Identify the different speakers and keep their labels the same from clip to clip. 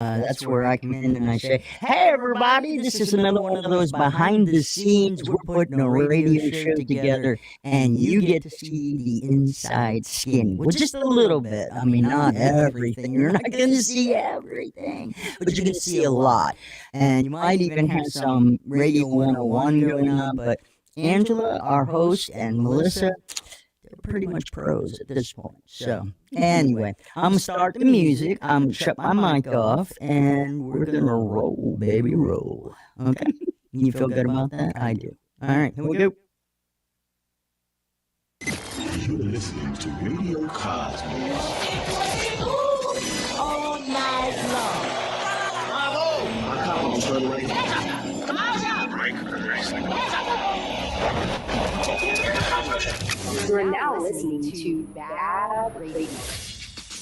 Speaker 1: That's where I come in and I say, "Hey, everybody! This is another one of those behind the scenes. We're putting a radio show together, and you get to see the inside skin. Well, just a little bit. I mean, not everything. You're not going to see everything, but you're going to see a lot. And you might even have some Radio 101 going on. But Angela, our host, and Melissa, they're pretty much pros at this point. So anyway, I'm gonna start the music. I'm gonna shut my mic off, and we're gonna roll, baby, roll. Okay? You feel good about that? I do. All right, here we go.
Speaker 2: You're listening to Radio Cosmos.
Speaker 3: All night long.
Speaker 4: You're now listening to BaaDRadio.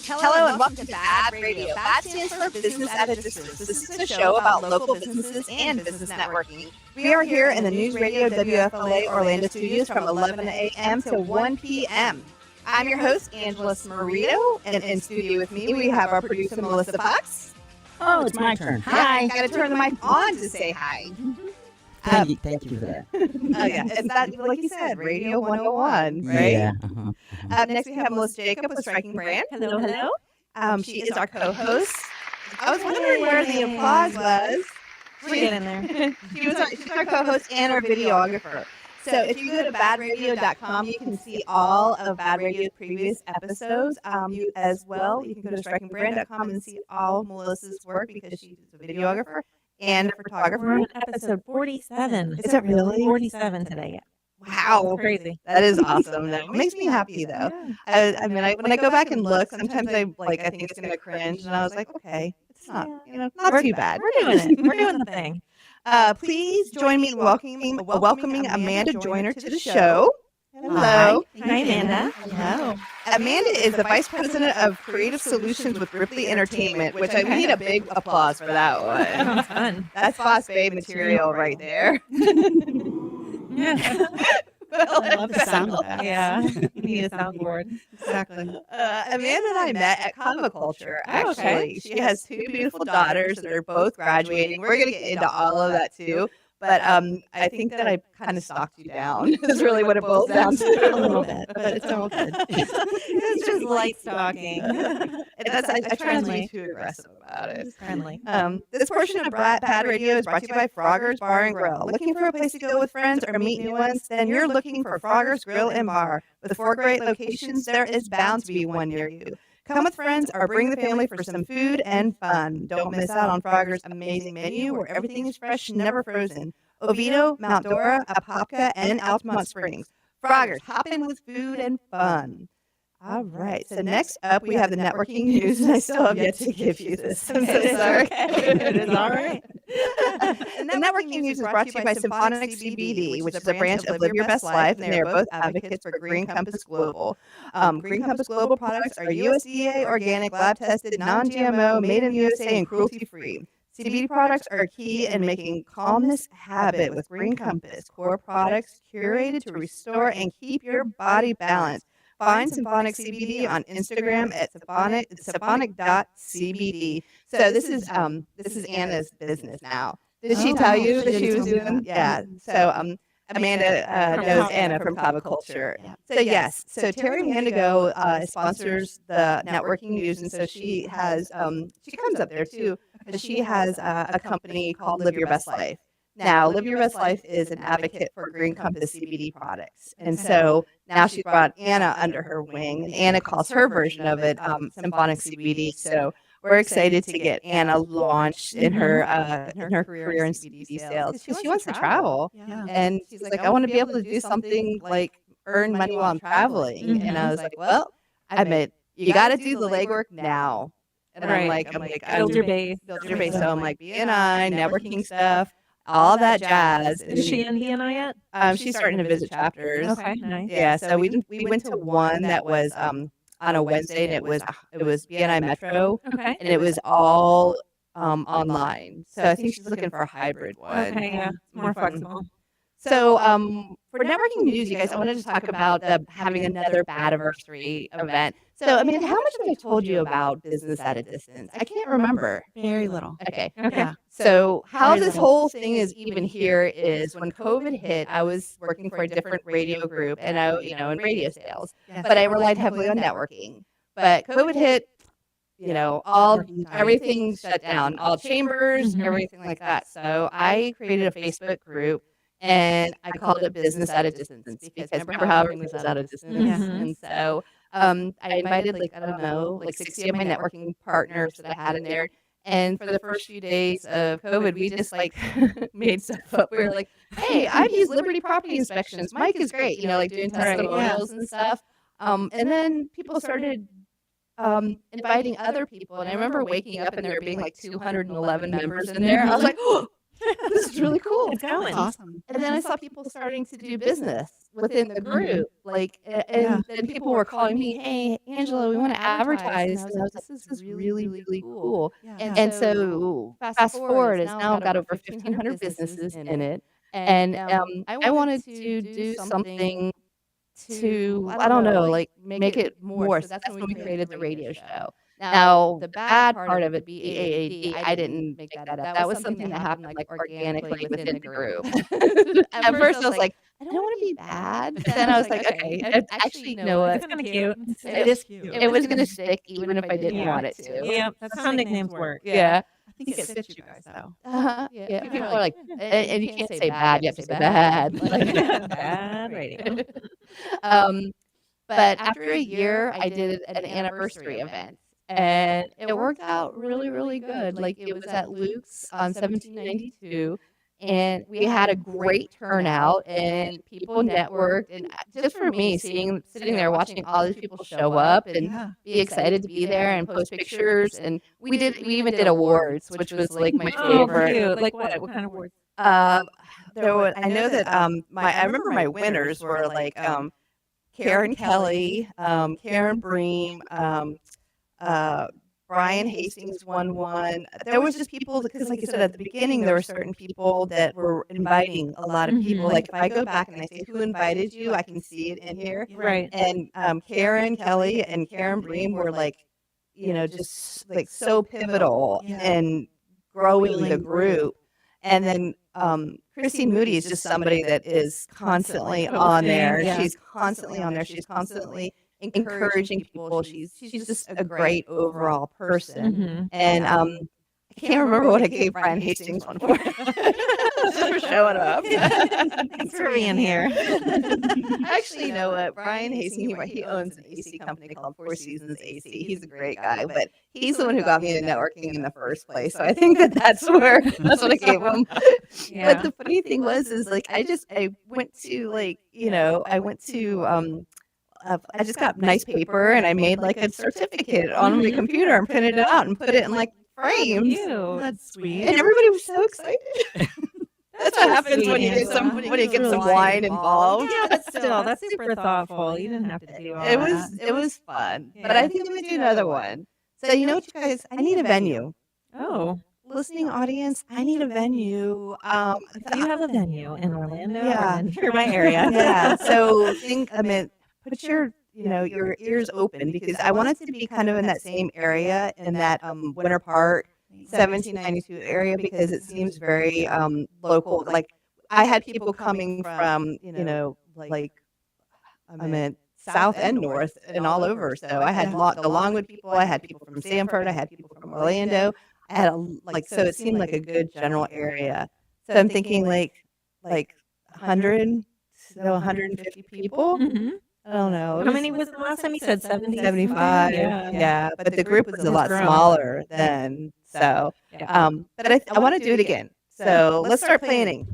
Speaker 4: Hello and welcome to BaaDRadio. BaaD stands for Business at a Distance. This is a show about local businesses and business networking. We are here in the News Radio WFLA Orlando studios from 11 a.m. to 1 p.m. I'm your host, Angela Smarito, and in studio with me we have our producer, Melissa Fox.
Speaker 1: Oh, it's my turn.
Speaker 4: Hi. I got to turn the mic on to say hi.
Speaker 1: Thank you for that.
Speaker 4: Oh, yeah. It's that, like you said, Radio 101, right?
Speaker 1: Yeah.
Speaker 4: Next, we have Melissa Jacob with Striking Brand.
Speaker 5: Hello, hello.
Speaker 4: She is our co-host. I was wondering where the applause was.
Speaker 5: We're getting there.
Speaker 4: She's our co-host and our videographer. So if you go to BaaDRadio.com, you can see all of BaaDRadio's previous episodes. You as well, you can go to StrikingBrand.com and see all Melissa's work because she's a videographer and a photographer.
Speaker 5: We're on episode 47.
Speaker 4: Is it really?
Speaker 5: 47 today.
Speaker 4: Wow.
Speaker 5: Crazy.
Speaker 4: That is awesome. That makes me happy though.
Speaker 5: Yeah.
Speaker 4: I mean, when I go back and look, sometimes I think it's going to cringe, and I was like, okay, it's not, not too bad.
Speaker 5: We're doing it. We're doing the thing.
Speaker 4: Please join me in welcoming Amanda Joyner to the show. Hello.
Speaker 5: Hi, Amanda.
Speaker 4: Hello. Amanda is the Vice President of Creative Solutions with Ripley Entertainment, which I need a big applause for that one.
Speaker 5: Sounds fun.
Speaker 4: That's Boss Babe material right there.
Speaker 5: Yeah.
Speaker 4: I
Speaker 5: love the sound of that. Yeah. We need a soundboard.
Speaker 4: Exactly. Amanda and I met at Culture, actually.
Speaker 5: okay.
Speaker 4: She has two beautiful daughters that are both graduating. We're going to get into all of that too. But I think that I kind of stalked you down. Is really what it boils down to.
Speaker 5: A little bit, but it's all good.
Speaker 4: It's
Speaker 5: just light stalking.
Speaker 4: I try not to be too aggressive about it.
Speaker 5: It's friendly.
Speaker 4: This portion of BaaDRadio is brought to you by Frogger's Bar and Grill. Looking for a place to go with friends or meet new ones? Then you're looking for Frogger's Grill and Bar. With 4 great locations, there is bound to be one near you. Come with friends or bring the family for some food and fun. Don't miss out on Frogger's amazing menu where everything is fresh, never frozen. Oviedo, Mount Dora, Apopka, and Altamont Springs. Frogger's, hop in with food and fun. All right. So next up, we have the networking news, and I still have yet to give you this. I'm so sorry.
Speaker 5: It is all right.
Speaker 4: The networking news is brought to you by Symphonic CBD, which is a branch of Live Your Best Life, and they are both advocates for Green Compass Global. Green Compass Global products are USDA, organic, lab-tested, non-GMO, made in USA, and cruelty-free. CBD products are key in making calmness a habit with Green Compass. Core products curated to restore and keep your body balanced. Find Symphonic CBD on Instagram at symphonic.cbd. So this is Anna's business now. Did she tell you that she was doing? Yeah. So Amanda knows Anna from Culture. So yes. So Terry Mandigo sponsors the networking news, and so she has she comes up there too. But she has a company called Live Your Best Life. Now, Live Your Best Life is an advocate for Green Compass CBD products. And so now she's brought Anna under her wing, and Anna calls her version of it Symphonic CBD. So we're excited to get Anna launched in her career in CBD sales. She wants to travel.
Speaker 5: Yeah.
Speaker 4: And she's like, I want to be able to do something like earn money while I'm traveling.
Speaker 5: Mm-hmm.
Speaker 4: And I was like, well, I admit, you got to do the legwork now. And I'm like,
Speaker 5: build your base.
Speaker 4: Build your base. So I'm like, BNI, networking stuff. All that jazz.
Speaker 5: Is she in BNI yet?
Speaker 4: She's starting to visit chapters.
Speaker 5: Okay, nice.
Speaker 4: Yeah, so we went to one that was on a Wednesday, and it was BNI Metro,
Speaker 5: Okay.
Speaker 4: and it was all online. So I think she's looking for a hybrid one.
Speaker 5: Okay, yeah. More flexible.
Speaker 4: So for networking news, you guys, I wanted to talk about having another BaaDiversary event. So, Amanda, how much have I told you about business at a distance? I can't remember.
Speaker 3: Very little.
Speaker 4: Okay.
Speaker 5: Okay.
Speaker 3: Yeah.
Speaker 4: So how
Speaker 3: Very
Speaker 4: this
Speaker 3: little.
Speaker 4: whole thing is even here is when COVID hit, I was working for a different radio group and in radio sales,
Speaker 3: Yes.
Speaker 4: but I relied heavily on networking. But COVID hit, all everything shut down, all chambers,
Speaker 5: Mhm.
Speaker 4: everything like that. So I created a Facebook group and I called it Business at a Distance because remember how everything was at a distance.
Speaker 3: Yeah.
Speaker 4: And so I invited I don't know, 60 of my networking partners that I had in there. And for the first few days of COVID, we just made stuff up. We were like, hey, I've used Liberty Property Inspections. Mike is great, doing testimonials and stuff. And then people started inviting other people. And I remember waking up and there being 211 members in there. I was like, oh, this is really cool.
Speaker 5: It's going.
Speaker 3: That's awesome.
Speaker 4: And then I saw people starting to do business within the group. And then people were calling me, hey, Angela, we want to advertise. And I was like, this is really, really cool.
Speaker 3: Yeah.
Speaker 4: And so fast forward, it's now got over 1,500 businesses in it. And I wanted to do something to, I don't know, make it more. So that's when we created the radio show. Now, the bad part of it, BAAD, I didn't make that up. That was something that happened organically within the group. At first, I was like, I don't want to be bad. But then I was like, okay, actually, you know what?
Speaker 5: It's kind of cute.
Speaker 3: It is cute.
Speaker 4: It was going to stick even if I didn't
Speaker 5: Yeah.
Speaker 4: want it to.
Speaker 5: Yeah, that's how nicknames work.
Speaker 4: Yeah.
Speaker 3: I think it fits you guys though.
Speaker 4: Yeah. People are like, and you can't say bad, you have to say bad.
Speaker 5: Bad radio.
Speaker 4: But after a year, I did an anniversary event. And it worked out really, really good. It was at Luke's on 1792. And we had a great turnout and people networked. And just for me, sitting there watching all these people show up and
Speaker 3: Yeah.
Speaker 4: be excited to be there and post pictures. And we even did awards, which was my
Speaker 5: Oh,
Speaker 4: favorite.
Speaker 5: cute. Like what? What kind of words?
Speaker 4: I know that I remember my winners were Karen Kelly, Karen Bream, Brian Hastings won one. There was just people because, like you said at the beginning, there were certain people that were inviting a lot of people.
Speaker 5: Mhm.
Speaker 4: Like if I go back and I say who invited you, I can see it in here.
Speaker 5: Right.
Speaker 4: And Karen Kelly and Karen Bream were just so pivotal
Speaker 3: Yeah.
Speaker 4: in growing the group. And then Christine Moody is just somebody that is constantly on there.
Speaker 5: Yeah.
Speaker 4: She's constantly on there. She's constantly encouraging people. She's just a great overall person.
Speaker 5: Mhm.
Speaker 4: And I can't remember what I gave Brian Hastings one for. Just for showing up.
Speaker 5: Thanks for being here.
Speaker 4: Actually, you know what? Brian Hastings, he owns an AC company called Four Seasons AC. He's a great guy, but he's the one who got me into networking in the first place. So I think that's what I gave him.
Speaker 5: Yeah.
Speaker 4: But the funny thing is I went to I just got nice paper and I made a certificate on my computer and printed it out and put it in frames.
Speaker 5: Cute.
Speaker 3: That's sweet.
Speaker 4: And everybody was so excited. That's what happens when you get
Speaker 5: Angela.
Speaker 4: when you get some wine involved.
Speaker 5: Yeah, but still, that's super thoughtful. You didn't have to do all
Speaker 4: It
Speaker 5: that.
Speaker 4: was fun. But I think I'm gonna do another one. So you know what, you guys? I need a venue.
Speaker 5: Oh,
Speaker 4: Listening audience, I need a venue.
Speaker 5: do you have a venue in Orlando?
Speaker 4: Yeah.
Speaker 5: Or my area.
Speaker 4: Yeah. So put your your ears open because I want it to be kind of in that same area in that Winter Park 1792 area because it seems very local. I had people coming from south and north and all over. So I had the Longwood people, I had people from Sanford, I had people from Orlando. I had so it seemed like a good general area. So I'm thinking 100 to 150 people.
Speaker 5: Mhm.
Speaker 4: I don't know.
Speaker 5: How many was the last time you said 70?
Speaker 4: 75.
Speaker 5: Yeah.
Speaker 4: Yeah. But the group was a lot
Speaker 5: grown.
Speaker 4: smaller then. So,
Speaker 5: Yeah.
Speaker 4: but I want to do it again. So let's start planning.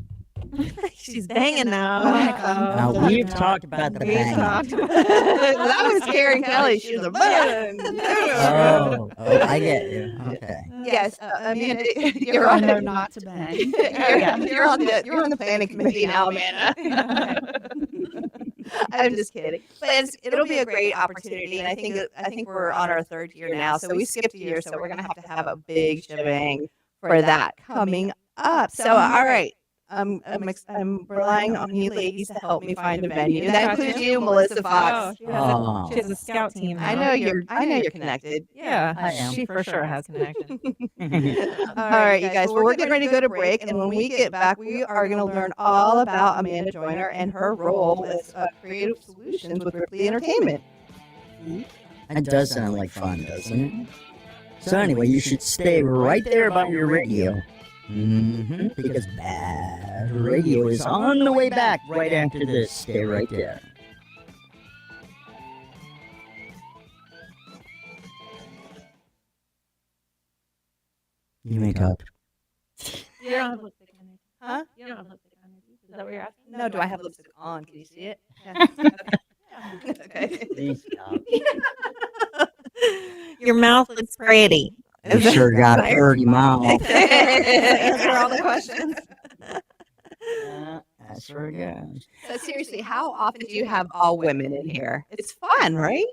Speaker 5: She's banging now.
Speaker 1: Now, we've talked about the
Speaker 5: We've
Speaker 1: bang.
Speaker 5: talked
Speaker 4: That was Karen Kelly. She was a bang.
Speaker 1: Oh, I get you. Okay.
Speaker 4: Yes. I mean, you're on
Speaker 3: know not to bang.
Speaker 4: You're on the planning committee now, Amanda. I'm just kidding, but it'll be a great opportunity, and I think we're on our third year now, so we skipped a year, so we're gonna have to have a big shebang for that coming up. So all right, I'm relying on you ladies to help me find a venue. That includes you, Melissa Fox.
Speaker 5: She has a scout team.
Speaker 4: I
Speaker 5: now.
Speaker 4: know you're connected.
Speaker 5: Yeah,
Speaker 1: I am.
Speaker 5: she for sure has connection.
Speaker 4: All right, you guys. Well, we're getting ready to go to break, and when we get back, we are going to learn all about Amanda Joyner and her role with Creative Solutions with Ripley Entertainment.
Speaker 1: That does sound like fun, doesn't it? So anyway, you should stay right there by your radio. Because Bad Radio is on the way back right after this. Stay right there. You make up.
Speaker 5: You don't have lipstick on you.
Speaker 4: Huh?
Speaker 5: You don't have lipstick on you. Is that what you're asking?
Speaker 4: No, do I have lipstick on? Can you see it? Yeah. Okay.
Speaker 1: Please stop.
Speaker 5: Your mouth looks pretty.
Speaker 1: You sure got a pretty mouth.
Speaker 4: Answer all the questions.
Speaker 1: That's where it goes.
Speaker 4: So seriously, how often do you have all women in here? It's fun, right?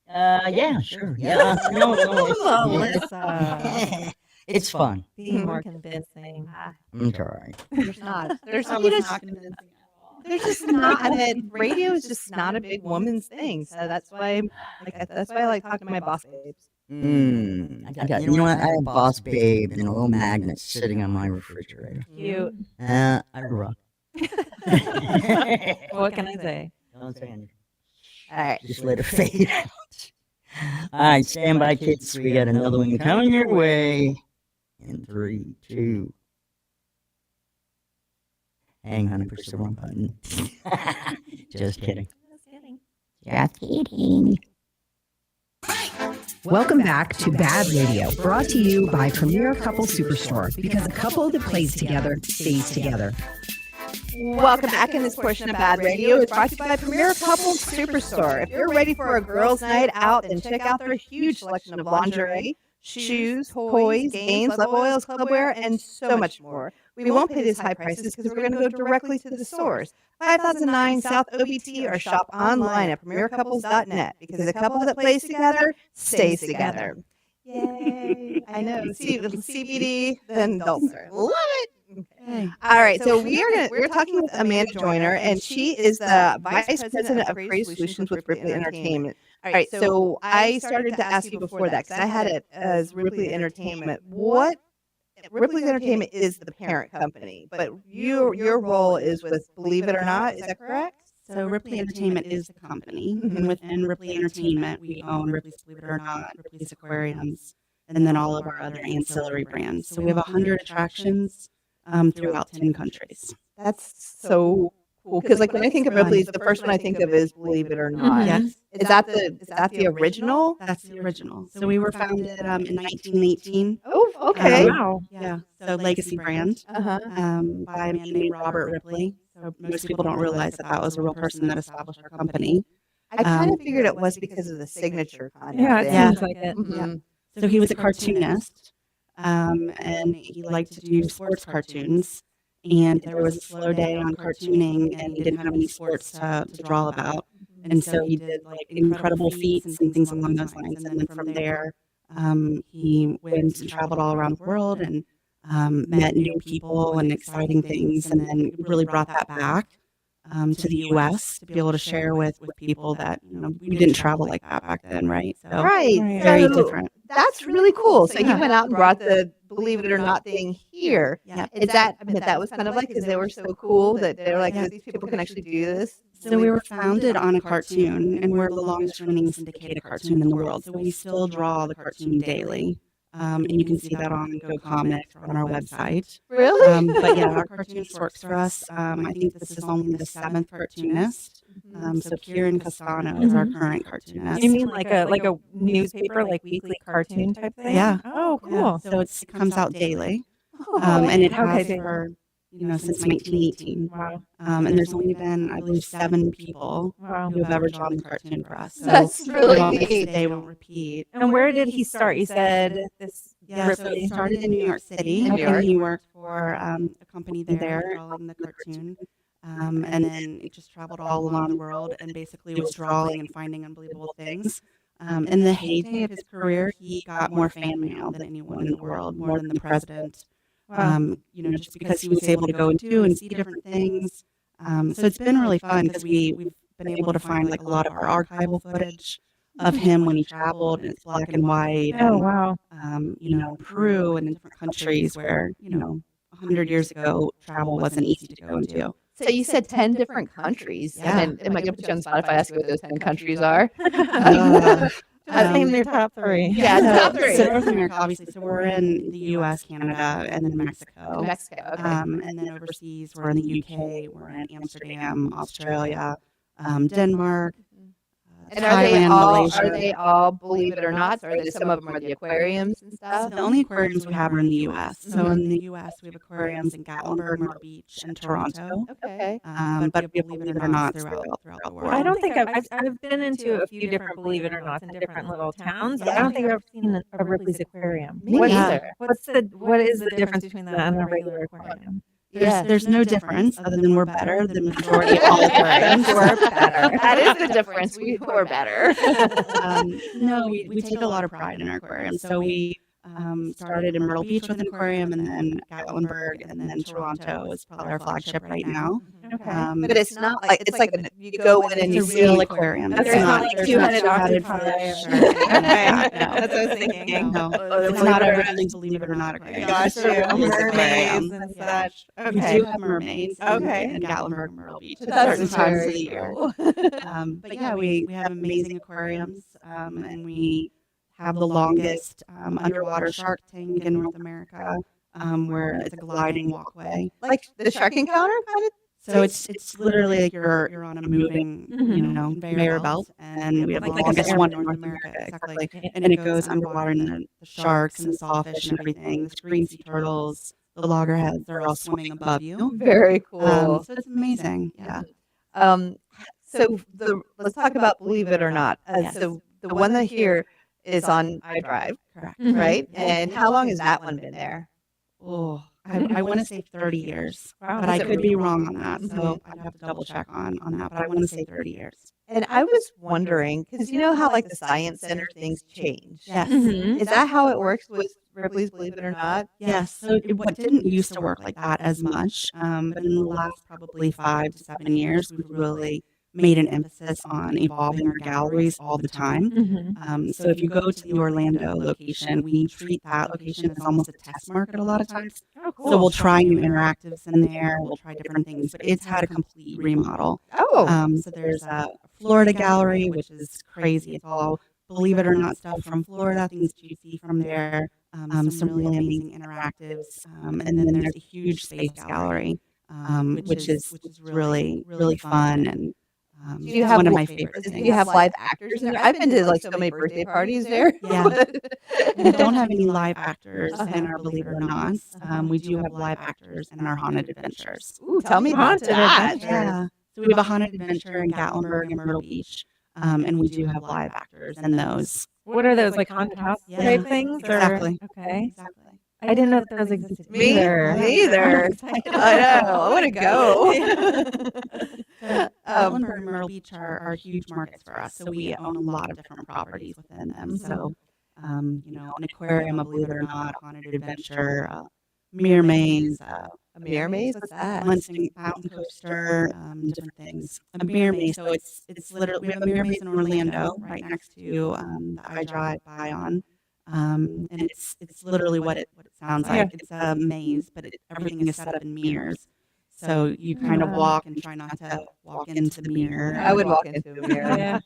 Speaker 1: Yeah, sure. Yeah. No,
Speaker 5: Melissa.
Speaker 1: It's fun.
Speaker 5: Be more convincing.
Speaker 1: I'm sorry.
Speaker 4: There's not. There's
Speaker 3: That
Speaker 4: you
Speaker 3: was
Speaker 4: just,
Speaker 3: not convincing at all.
Speaker 4: there's just not. I mean, radio is just not a big woman's thing. So that's why, I like talking to my boss babes.
Speaker 1: I got. You know what? I have Boss Babe and a little magnet sitting on my refrigerator.
Speaker 5: Cute.
Speaker 1: I rock.
Speaker 5: What can I say?
Speaker 1: Don't say anything.
Speaker 4: All right.
Speaker 1: Just let it fade out. All right, stand by, kids. We got another one coming your way. In 3, 2. Hang on, I pushed the wrong button. Just kidding. Just kidding.
Speaker 6: Welcome back to Bad Radio, brought to you by Premier Couple Superstore, because a couple that plays together stays together.
Speaker 4: Welcome back. In this portion of Bad Radio is brought to you by Premier Couple Superstore. If you're ready for a girls' night out, then check out their huge selection of lingerie, shoes, toys, games, love oils, clubwear, and so much more. We won't pay these high prices because we're going to go directly to the source. 5009 South OBT, or shop online at premiercouples.net, because a couple that plays together stays together. Yay. I know. See, the CBD, then Dulcer. Love it. Okay. All right, so we're talking with Amanda Joyner, and she is the Vice President of Creative Solutions with Ripley Entertainment. All right, so I started to ask you before that because I had it as Ripley Entertainment. What Ripley Entertainment is the parent company, but your role is with Believe It or Not. Is that correct?
Speaker 3: So Ripley Entertainment is the company, and within Ripley Entertainment, we own Ripley's Believe It or Not, Ripley's Aquariums, and then all of our other ancillary brands. So we have 100 attractions throughout 10 countries.
Speaker 4: That's so cool. Because like when I think of Ripley's, the first one I think of is Believe It or Not.
Speaker 3: Yes,
Speaker 4: Is that the original?
Speaker 3: that's the original. So we were founded in 1918.
Speaker 4: Oh, okay.
Speaker 5: Wow.
Speaker 3: Yeah, so legacy brand
Speaker 4: Uh-huh.
Speaker 3: by a man named Robert Ripley. So most people don't realize that that was a real person that established our company.
Speaker 4: I kind of figured it was because of the signature kind of
Speaker 5: Yeah, it
Speaker 4: thing.
Speaker 5: seems like it.
Speaker 4: Mhm.
Speaker 3: So he was a cartoonist, and he liked to do sports cartoons. And there was a slow day on cartooning, and he didn't have any sports to draw about. And so he did like incredible feats and things along those lines. And then from there, he went and traveled all around the world and met new people and exciting things, and then really brought that back to the U.S. to be able to share with people that, you know, we didn't travel like that back then, right? So
Speaker 4: Right.
Speaker 5: Right.
Speaker 3: very
Speaker 4: So
Speaker 3: different.
Speaker 4: That's really cool. So you
Speaker 5: Yeah.
Speaker 4: went out and brought the Believe It or Not thing here.
Speaker 3: Yeah.
Speaker 4: Is that, I mean, that was kind of like, because they were so cool that they were like, these people can actually do this.
Speaker 3: So we were founded on a cartoon, and we're the longest running syndicated cartoon in the world. So we still draw the cartoon daily. And you can see that on GoComics or on our website.
Speaker 4: Really?
Speaker 3: But yeah, our cartoonist works for us. I think this is only the 7th cartoonist. So Kieran Castano is our current cartoonist.
Speaker 5: You mean like a newspaper, like weekly cartoon type thing?
Speaker 3: Yeah.
Speaker 5: Oh, cool.
Speaker 3: Yeah. So it comes out daily,
Speaker 4: Oh,
Speaker 3: and it
Speaker 5: Okay.
Speaker 3: has for, since 1918.
Speaker 5: Wow.
Speaker 3: And there's only been, I believe, 7 people
Speaker 5: Wow.
Speaker 3: who have ever drawn the cartoon for us. So
Speaker 4: That's really
Speaker 3: obviously
Speaker 4: neat.
Speaker 3: they won't repeat.
Speaker 5: And where did he start? You said this.
Speaker 3: Yeah, so he started in New York City,
Speaker 4: In New York.
Speaker 3: and he worked for a company there drawing the cartoon. And then it just traveled all around the world and basically was drawing and finding unbelievable things. In the heyday of his career, he got more fan mail than anyone in the world, more than the president, Just because he was able to go and do and see different things. So it's been really fun because we've been able to find like a lot of our archival footage of him when he traveled, and it's black and white.
Speaker 5: Oh,
Speaker 3: And,
Speaker 5: wow.
Speaker 3: Peru and in different countries where 100 years ago travel wasn't easy to go and do.
Speaker 4: So you said 10 different countries.
Speaker 3: Yeah.
Speaker 4: And am I going to put you on the spot if I ask you what those 10 countries are?
Speaker 5: Name their top three.
Speaker 4: Yeah, top three.
Speaker 3: So North America, obviously. So we're in the U.S., Canada, and then Mexico.
Speaker 4: Mexico, okay.
Speaker 3: And then overseas, we're in the U.K., we're in Amsterdam, Australia, Denmark.
Speaker 4: And are they
Speaker 3: Malaysia.
Speaker 4: all, believe it or not, or are they, some of them are the aquariums and stuff?
Speaker 3: The only aquariums we have are in the U.S. So in the U.S., we have aquariums in Gatlinburg, Myrtle Beach, and Toronto.
Speaker 4: Okay.
Speaker 3: But believe it or not, throughout the world.
Speaker 5: I don't think I've been into a few different believe it or not in different little towns. But I don't think I've ever seen a Ripley's aquarium.
Speaker 4: Me neither.
Speaker 5: What is the difference between that and a regular aquarium?
Speaker 3: There's no difference other than we're better than the majority of all aquariums.
Speaker 4: We're better. That is the difference. We're better.
Speaker 3: No, we take a lot of pride in our aquarium. So we started in Myrtle Beach with an aquarium, and then Gatlinburg, and then Toronto is probably our flagship right now.
Speaker 5: Okay.
Speaker 4: But it's not like you go in and you
Speaker 3: It's a
Speaker 4: see
Speaker 3: real aquarium.
Speaker 5: Okay,
Speaker 3: It's
Speaker 5: it's
Speaker 3: not
Speaker 5: not like
Speaker 3: there's
Speaker 5: 200
Speaker 3: not
Speaker 5: octopi
Speaker 3: 200
Speaker 5: or-
Speaker 3: fish.
Speaker 5: Okay.
Speaker 3: No.
Speaker 5: That's what I was thinking.
Speaker 3: No,
Speaker 4: Oh,
Speaker 3: it's not a Ripley's Believe It or Not aquarium.
Speaker 5: Got
Speaker 3: It's
Speaker 5: you.
Speaker 3: a Ripley's
Speaker 5: Mermaids
Speaker 3: aquarium.
Speaker 5: and such.
Speaker 3: We
Speaker 5: Okay.
Speaker 3: do have mermaids
Speaker 5: Okay.
Speaker 3: in Gatlinburg and Myrtle Beach at
Speaker 4: That's
Speaker 3: certain times of
Speaker 4: very
Speaker 3: the year.
Speaker 4: cool.
Speaker 3: But yeah, we have amazing aquariums, and we have the longest underwater shark tank in North America, where it's a gliding walkway.
Speaker 4: Like the shark encounter kind of?
Speaker 3: So it's literally like you're on a moving, conveyor belt, and we have the
Speaker 5: Like a
Speaker 3: longest
Speaker 5: airplane.
Speaker 3: one in North America, exactly. And it goes underwater, and the sharks and the sawfish and everything, the green sea turtles, the loggerheads, they're all swimming above you.
Speaker 4: Very cool.
Speaker 3: So it's amazing. Yeah.
Speaker 4: Let's talk about Believe It or Not.
Speaker 3: Yes.
Speaker 4: So the one that here is on iDrive,
Speaker 3: Correct.
Speaker 5: Mhm.
Speaker 4: right? And how long has that one been there?
Speaker 3: Oh, I want to say 30 years,
Speaker 5: Wow.
Speaker 3: but I
Speaker 4: Is it
Speaker 3: could be wrong on that. So
Speaker 4: Mhm.
Speaker 3: I'd have to double check on that, but I want to say 30 years.
Speaker 4: And I was wondering, because you know how like the Science Center things change.
Speaker 3: Yes.
Speaker 5: Mhm.
Speaker 4: Is that how it works with Ripley's Believe It or Not?
Speaker 3: Yes. So what didn't used to work like that as much, but in the last probably 5 to 7 years, we've really made an emphasis on evolving our galleries all the time.
Speaker 5: Mhm.
Speaker 3: So if you go to the Orlando location, we treat that location as almost a test market a lot of times.
Speaker 5: Oh, cool.
Speaker 3: So we'll try new interactives in there. We'll try different things, but it's had a complete remodel.
Speaker 4: Oh,
Speaker 3: So there's a Florida gallery, which is crazy. It's all, believe it or not, stuff from Florida, things that you see from there. Some really amazing interactives. And then there's a huge space gallery, which is really, really fun. And
Speaker 4: do you
Speaker 3: it's
Speaker 4: have
Speaker 3: one of my favorite
Speaker 4: do
Speaker 3: things.
Speaker 4: you have live actors in there? I've been to like so many birthday parties there.
Speaker 3: Yeah. We don't have any live actors
Speaker 4: Uh-huh.
Speaker 3: in our Believe It or Not. We do have live actors in our Haunted Adventures.
Speaker 4: Ooh, tell me about
Speaker 5: Haunted
Speaker 4: that.
Speaker 5: Adventures.
Speaker 3: Yeah. So we have a Haunted Adventure in Gatlinburg and Myrtle Beach, and we do have live actors in those.
Speaker 5: What are those, like haunted house
Speaker 3: Yeah.
Speaker 5: type things? Or-
Speaker 3: Exactly.
Speaker 5: Okay.
Speaker 3: Exactly.
Speaker 5: I didn't know that those existed
Speaker 4: Me
Speaker 5: either.
Speaker 4: neither. I know. I want to go.
Speaker 3: Gatlinburg and Myrtle Beach are huge markets for us. So we own a lot of different properties within them. So, an aquarium, a Believe It or Not, Haunted Adventure, mirror maze,
Speaker 4: A mirror maze? What's that?
Speaker 3: mountain coaster, different things. A mirror maze. So it's literally, we have a mirror maze in Orlando right next to the iDrive Bion. And it's literally what it sounds like.
Speaker 5: Yeah.
Speaker 3: It's a maze, but everything is set up in mirrors. So you kind of walk and try not to walk into the mirror.
Speaker 4: I would walk into a mirror.
Speaker 5: Yeah.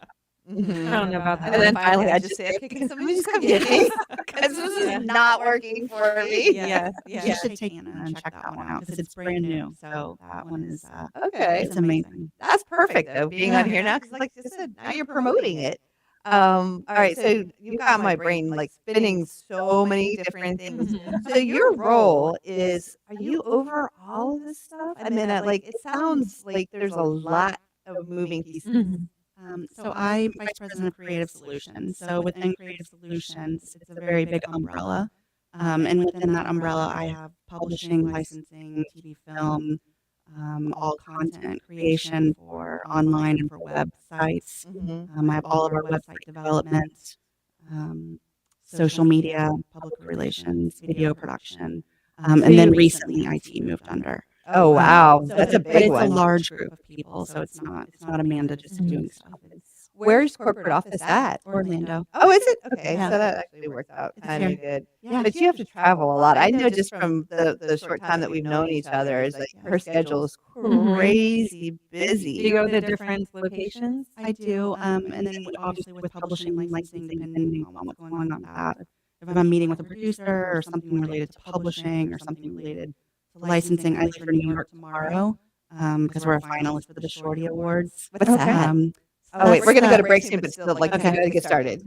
Speaker 4: Mhm.
Speaker 5: I don't know about that.
Speaker 4: And then finally, I just say, okay, can somebody just come get me? Because this is not working for me.
Speaker 5: Yes.
Speaker 3: You
Speaker 5: Yeah.
Speaker 3: should take Anna and check that one out because it's brand new. So that one is
Speaker 4: Okay.
Speaker 3: it's amazing.
Speaker 4: That's perfect, though, being on here now. Because, like I said, now you're promoting it. All right. So you've got my brain like spinning so many different things. So your role is, are you over all of this stuff? I mean, like, it sounds like there's a lot of moving pieces.
Speaker 5: Mhm.
Speaker 3: So I'm Vice President of Creative Solutions. So within Creative Solutions, it's a very big umbrella. And within that umbrella, I have publishing, licensing, TV, film, all content creation for online and for websites.
Speaker 4: Mhm.
Speaker 3: I have all of our website development, social media, public relations, video production. And then recently IT moved under.
Speaker 4: Oh, wow.
Speaker 3: So
Speaker 4: That's a
Speaker 3: but
Speaker 4: big
Speaker 3: it's
Speaker 4: one.
Speaker 3: a large group of people, so it's not Amanda just doing stuff. It's
Speaker 4: Where's corporate office at?
Speaker 3: Orlando.
Speaker 4: Oh, is it? Okay,
Speaker 3: Yeah.
Speaker 4: so that actually works out
Speaker 3: It's
Speaker 4: kind of
Speaker 3: here.
Speaker 4: good.
Speaker 3: Yeah.
Speaker 4: But you have to travel a lot. I know just from the short time that we've known each other, is like her schedule is crazy busy.
Speaker 5: Do you go to different locations?
Speaker 3: I do. And then obviously with publishing and licensing, depending on what's going on with that. If I'm meeting with a producer or something related to publishing or something related to licensing, I leave for New York tomorrow because we're a finalist for the Shorty Awards.
Speaker 4: What's that? Oh, wait, we're going to go to break soon, but still, like,
Speaker 3: Okay.
Speaker 4: to get started.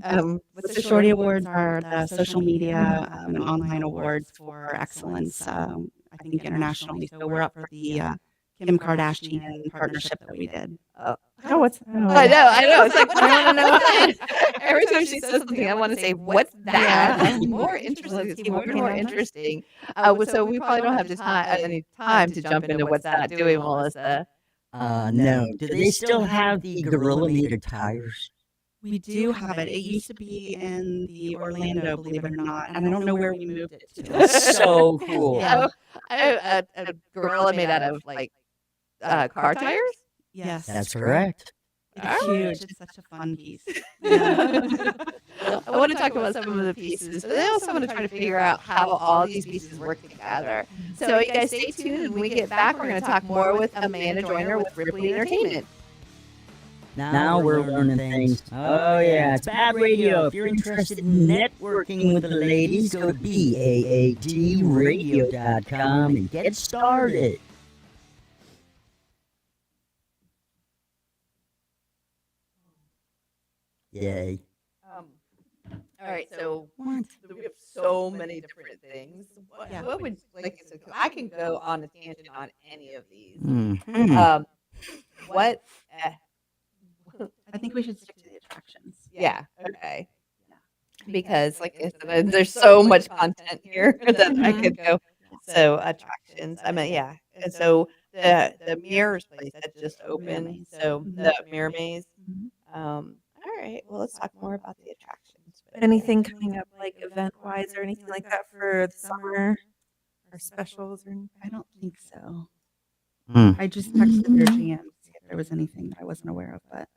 Speaker 4: What's
Speaker 3: The Shorty Awards are the social media and online awards for excellence, I think internationally. So we're up for the Kim Kardashian partnership that we did.
Speaker 5: Oh, what's
Speaker 4: I know. It's like, I want to know that. Every time she says something, I want to say, what's that? It's more interesting. It's more and more interesting. So we probably don't have any time to jump into what's that doing, Melissa.
Speaker 1: No. Do they still have the gorilla-meter tires?
Speaker 3: We do have it. It used to be in the Orlando, believe it or not, and I don't know where we moved it to.
Speaker 1: That's so cool.
Speaker 3: Yeah.
Speaker 4: A gorilla made out of like car tires?
Speaker 3: Yes.
Speaker 1: That's correct.
Speaker 3: It's huge. It's such a fun piece.
Speaker 4: I want to talk about some of the pieces, but I also want to try to figure out how all these pieces work together. So you guys stay tuned. When we get back, we're going to talk more with Amanda Joyner with Ripley Entertainment.
Speaker 1: Now we're learning things. Oh, yeah. It's BaaDRadio. If you're interested in networking with the ladies, go to BaaDRadio.com and get started. Yay.
Speaker 4: All right, so we have so many different things. What would I can go on a tangent on any of these. What?
Speaker 3: I think we should stick to the attractions.
Speaker 4: Yeah. Okay. Because, like I said, there's so much content here that I could go. So attractions. I mean, yeah. And so the mirrors place that just opened. So the mirror maze. All right. Well, let's talk more about the attractions.
Speaker 5: Anything coming up, like event-wise or anything like that for the summer or specials or anything?
Speaker 3: I don't think so.
Speaker 1: Mm.
Speaker 3: I just texted their GM to see if there was anything that I wasn't aware of, but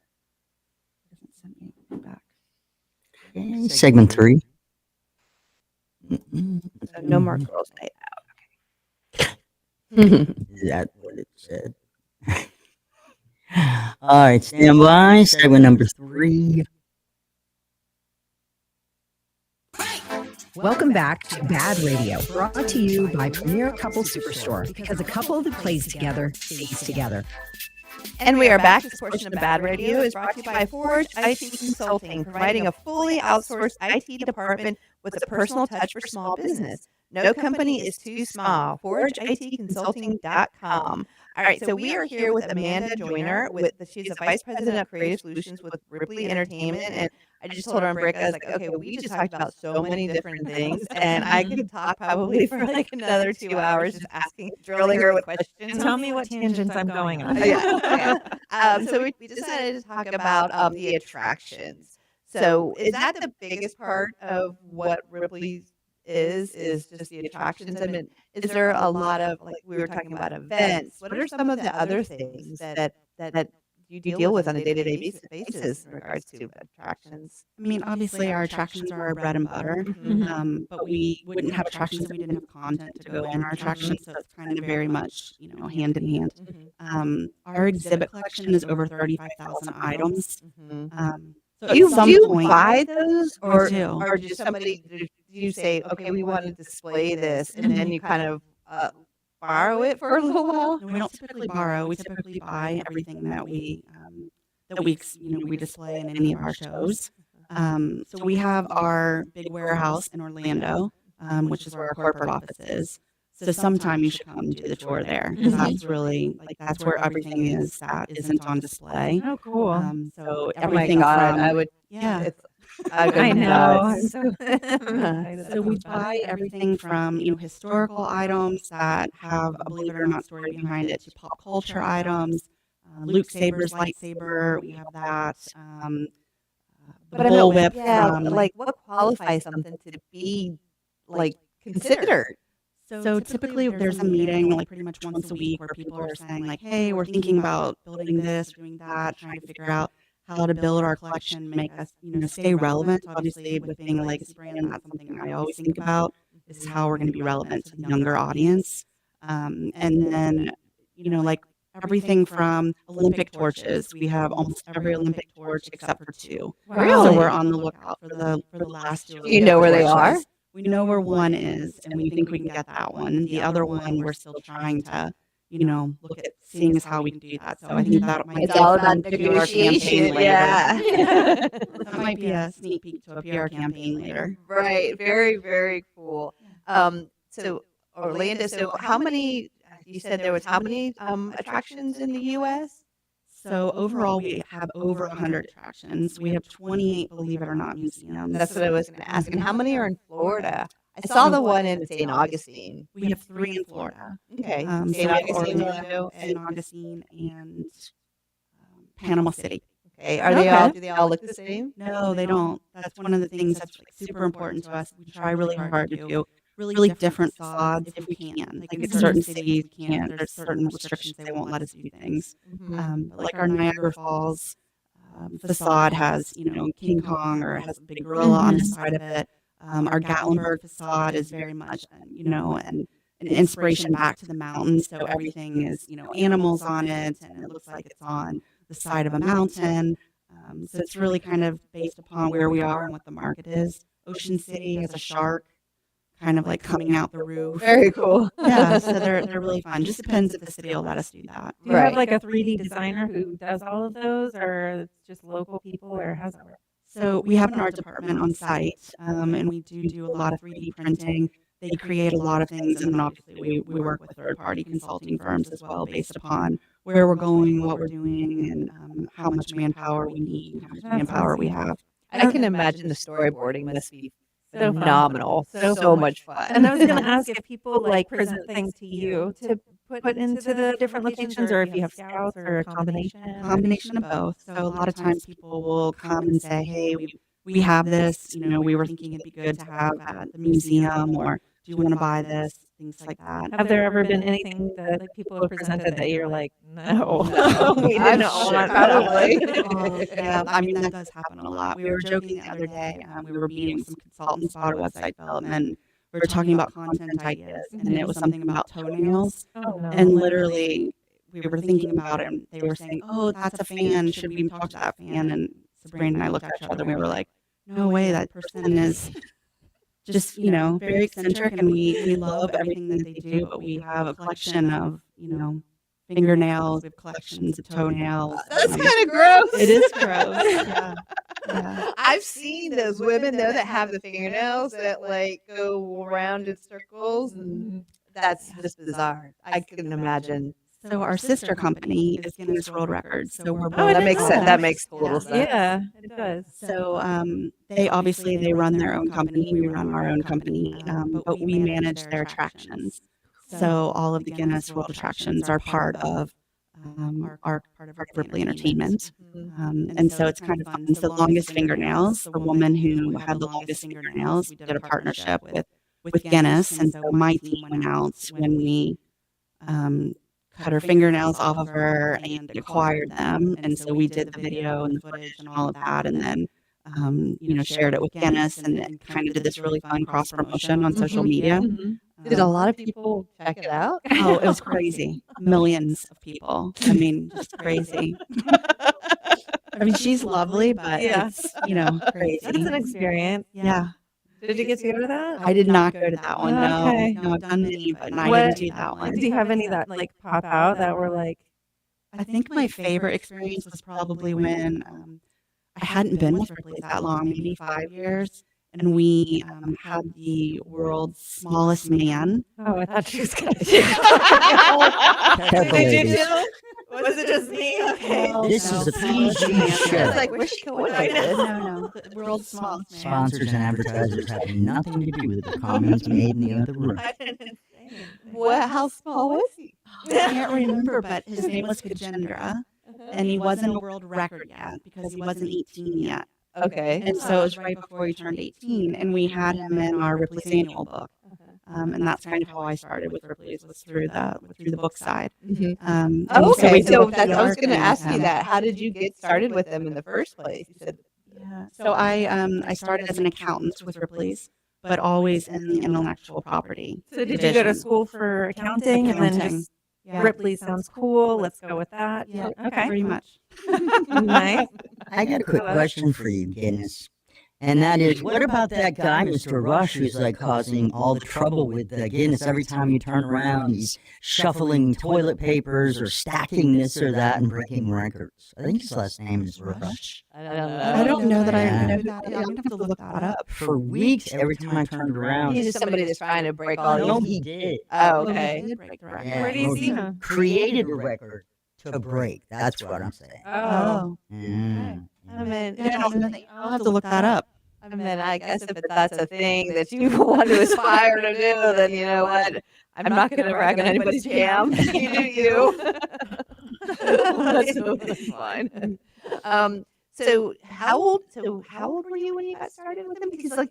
Speaker 3: he hasn't sent me anything back.
Speaker 1: Okay, segment 3.
Speaker 4: So no more girls' night out.
Speaker 1: Is that what it said? All right, stand by. Segment number 3.
Speaker 6: Welcome back to BaaDRadio, brought to you by Premier Couple Superstore, because a couple that plays together stays together.
Speaker 4: And we are back. This portion of BaaDRadio is brought to you by Forge IT Consulting, providing a fully outsourced IT department with a personal touch for small business. No company is too small. ForgeITConsulting.com. All right, so we are here with Amanda Joyner. She's a vice president of creative solutions with Ripley Entertainment, and I just told her on break, I was like, okay, we just talked about so many different things, and I could talk probably for like another 2 hours just drilling her with questions.
Speaker 5: Tell me what tangents I'm going on.
Speaker 4: So we decided to talk about the attractions. So is that the biggest part of what Ripley is just the attractions? I mean, is there a lot of, like we were talking about events? What are some of the other things that you deal with on a day-to-day basis in regards to attractions?
Speaker 3: I mean, obviously our attractions are our bread and butter, but we wouldn't have attractions if we didn't have content to go in our attractions. So it's kind of very much, hand in hand. Our exhibit collection is over 35,000 items. So
Speaker 4: Do you
Speaker 3: point,
Speaker 4: buy those, or
Speaker 3: do.
Speaker 4: or just somebody? Do you say, okay, we want to display this, and then you kind of borrow it for a little while?
Speaker 3: No, we don't typically borrow. We typically buy everything that we display in any of our shows. So we have our big warehouse in Orlando, which is where our corporate office is. So sometime you should come to the tour there, because that's really that's where everything is that isn't on display.
Speaker 5: Oh, cool.
Speaker 3: So
Speaker 4: Oh my
Speaker 3: everything
Speaker 4: God,
Speaker 3: from
Speaker 4: I would.
Speaker 3: yeah.
Speaker 5: I know. I'm so
Speaker 3: So we buy everything from historical items that have a believe it or not story behind it, to pop culture items. Luke Saber's lightsaber, we have that. The bullwhip from
Speaker 4: like what qualifies something to be like considered?
Speaker 3: So typically there's a meeting like pretty much once a week where people are saying like, hey, we're thinking about building this, doing that, trying to figure out how to build our collection, make us, stay relevant. Obviously, with being a legacy brand, that's something I always think about is how we're going to be relevant to the younger audience. And then, like everything from Olympic torches. We have almost every Olympic torch except for 2.
Speaker 5: Wow.
Speaker 3: So we're on the lookout for the last 2.
Speaker 4: Do you know where they are?
Speaker 3: We know where one is, and we think we can get that one. The other one, we're still trying to, look at seeing as how we can do that. So I think that might
Speaker 4: It's
Speaker 3: be
Speaker 4: all
Speaker 3: a fun
Speaker 4: about
Speaker 3: PR
Speaker 4: negotiation.
Speaker 3: campaign later.
Speaker 4: Yeah.
Speaker 3: That might be a sneak peek to a PR campaign later.
Speaker 4: Right. Very, very cool. So Orlando, so how many, you said there was how many attractions in the U.S.?
Speaker 3: So overall, we have over 100 attractions. We have 28, believe it or not, museums.
Speaker 4: That's what I was going to ask. And how many are in Florida? I saw the one in St. Augustine.
Speaker 3: We have 3 in Florida.
Speaker 4: Okay.
Speaker 3: So
Speaker 4: St.
Speaker 3: we have
Speaker 4: Augustine,
Speaker 3: Orlando, St. Augustine, and Panama City.
Speaker 4: Okay. Are they all, do they all look the same?
Speaker 3: No, they don't. That's one of the things that's like super important to us. We try really hard to do really different facades if we can. Like in certain cities, we can't. There's certain restrictions they won't let us do things. But like our Niagara Falls facade has, King Kong or it has a big gorilla on the side of it. Our Gatlinburg facade is very much, an inspiration back to the mountains. So everything is, animals on it, and it looks like it's on the side of a mountain. So it's really kind of based upon where we are and what the market is. Ocean City has a shark kind of like coming out the roof.
Speaker 4: Very cool.
Speaker 3: Yeah, so they're really fun. Just depends if the city will let us do that.
Speaker 5: Do you have like a 3D designer who does all of those, or it's just local people, or how's that work?
Speaker 3: So we have an art department on site, and we do a lot of 3D printing. They create a lot of things, and then obviously we work with third-party consulting firms as well, based upon where we're going, what we're doing, and how much manpower we need, how much manpower we have.
Speaker 4: I can imagine the storyboarding must be
Speaker 5: So
Speaker 4: phenomenal. So much fun.
Speaker 5: And I was going to ask if people like present things to you to put into the different locations, or if you have scouts or a combination.
Speaker 3: Combination of both. So a lot of times people will come and say, "Hey, we have this. We were thinking it'd be good to have at the museum, or do you want to buy this?" Things like that.
Speaker 5: Have there ever been anything that like people have presented that you're like, no, we
Speaker 4: I'm
Speaker 5: didn't
Speaker 4: sure,
Speaker 5: want
Speaker 4: probably.
Speaker 3: Yeah, I mean that does happen a lot. We were joking the other day. We were meeting some consultants about website development. We were talking about content ideas, and it was something about toenails.
Speaker 5: Oh, no.
Speaker 3: And literally, we were thinking about it, and they were saying, "Oh, that's a fan. Should we talk to that fan?" And Sabrina and I looked at each other, and we were like, "No way, that person is just, very eccentric, and we love everything that they do, but we have a collection of, fingernails, we have collections of toenails."
Speaker 4: That's kind of gross.
Speaker 3: It is gross. Yeah. Yeah.
Speaker 4: I've seen those women though that have the fingernails that like go around in circles, and that's just bizarre. I couldn't imagine.
Speaker 3: So our sister company is Guinness World Records. So we're
Speaker 5: Oh,
Speaker 3: both
Speaker 4: That makes sense. That makes total
Speaker 3: Yeah.
Speaker 4: sense.
Speaker 5: Yeah, it does.
Speaker 3: So they run their own company. We run our own company, but we manage their attractions. So all of the Guinness World attractions are part of our Ripley Entertainment, and so it's kind of fun. So longest fingernails, the woman who had the longest fingernails, we did a partnership with Guinness, and so my team went out when we cut her fingernails off of her and acquired them, and so we did the video and the footage and all of that, and then shared it with Guinness, and kind of did this really fun cross promotion on social media.
Speaker 4: Did a lot of people check it out?
Speaker 3: Oh, it was crazy. Millions of people. I mean, just crazy. I mean, she's lovely, but
Speaker 5: Yeah.
Speaker 3: it's, crazy.
Speaker 5: It's an experience.
Speaker 3: Yeah.
Speaker 5: Did you get to go to that?
Speaker 3: I did not go to that one. No,
Speaker 5: Okay.
Speaker 3: no, I've done many, but I
Speaker 5: What-
Speaker 3: didn't do that one.
Speaker 5: Do you have any that like pop out that were like,
Speaker 3: I think my favorite experience was probably when I hadn't been with Ripley that long, maybe 5 years, and we had the world's smallest man.
Speaker 5: oh, I thought she was going to
Speaker 1: Careful, ladies.
Speaker 4: Was it just me? Okay.
Speaker 3: No,
Speaker 1: This
Speaker 3: no,
Speaker 1: is a
Speaker 3: smallest
Speaker 1: PG
Speaker 3: man.
Speaker 1: show.
Speaker 4: I was like, where's she going with this?
Speaker 3: No, the world's smallest man.
Speaker 1: Sponsors and advertisers have nothing to do with the comments made in the other room.
Speaker 4: Well, how small was he?
Speaker 3: I can't remember, but his name was Gajendra, and he wasn't a world record yet because he wasn't 18 yet.
Speaker 4: Okay.
Speaker 3: And so it was right before he turned 18, and we had him in our Ripley's annual book. And that's kind of how I started with Ripley's, was through the book side.
Speaker 4: Mhm.
Speaker 3: And
Speaker 4: Oh,
Speaker 3: so we
Speaker 4: okay.
Speaker 3: did
Speaker 4: So
Speaker 3: the
Speaker 4: that's, I was
Speaker 3: PR
Speaker 4: going to
Speaker 3: thing
Speaker 4: ask
Speaker 3: with
Speaker 4: you
Speaker 3: them.
Speaker 4: that. How did you get started with them in the first place? You said,
Speaker 3: Yeah. So I started as an accountant with Ripley's, but always in the intellectual property.
Speaker 5: So did you go to
Speaker 3: division.
Speaker 5: school for accounting and then
Speaker 3: Accounting.
Speaker 5: just
Speaker 3: Yeah.
Speaker 5: Ripley sounds cool, let's go with that?
Speaker 3: Yeah.
Speaker 5: Okay.
Speaker 3: Pretty much.
Speaker 5: Nice.
Speaker 1: I got a quick question for you, Guinness. And that is, what about that guy, Mr. Rush, who's like causing all the trouble with Guinness? Every time you turn around, he's shuffling toilet papers or stacking this or that and breaking records. I think his last name is Rush.
Speaker 4: I don't know.
Speaker 3: I don't know that I
Speaker 1: Yeah.
Speaker 3: know who that is. I'm gonna have to look that up.
Speaker 1: For weeks, every time I turned around,
Speaker 4: He's just somebody that's trying to break all
Speaker 1: no,
Speaker 4: these.
Speaker 1: he did.
Speaker 4: Oh,
Speaker 3: He
Speaker 4: okay.
Speaker 3: did break the record.
Speaker 1: Yeah,
Speaker 5: Where do you
Speaker 1: well,
Speaker 5: see
Speaker 1: he
Speaker 5: him?
Speaker 1: created a record to break. That's what I'm saying.
Speaker 5: Oh.
Speaker 1: Yeah.
Speaker 4: I mean,
Speaker 3: Yeah, I don't know that. I'll have to look that up.
Speaker 4: I mean, I guess if that's a thing that you want to aspire to do, then you know what? I'm not going to rag on anybody's jam. You do you. That's fine. So how old were you when you got started with them? Because like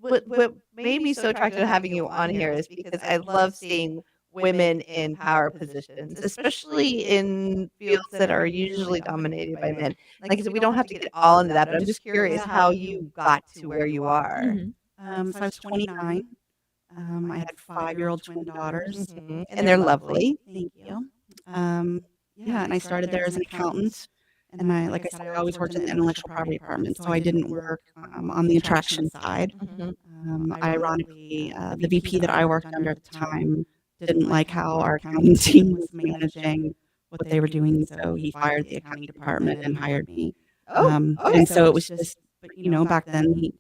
Speaker 4: what made me so attracted to having you on here is because I love seeing women in power positions, especially in fields that are usually dominated by men. Like I said, we don't have to get all into that, but I'm just curious how you got to where you are.
Speaker 5: Mm-hmm.
Speaker 3: So I was 29. I had 5-year-old twin daughters.
Speaker 4: And they're lovely.
Speaker 3: Thank you. Yeah, and I started there as an accountant. And like I said, I always worked in the intellectual property department, so I didn't work on the attraction side. Ironically, the VP that I worked under at the time didn't like how our accounting team was managing what they were doing, so he fired the accounting department and hired me. And so it was just, but back then,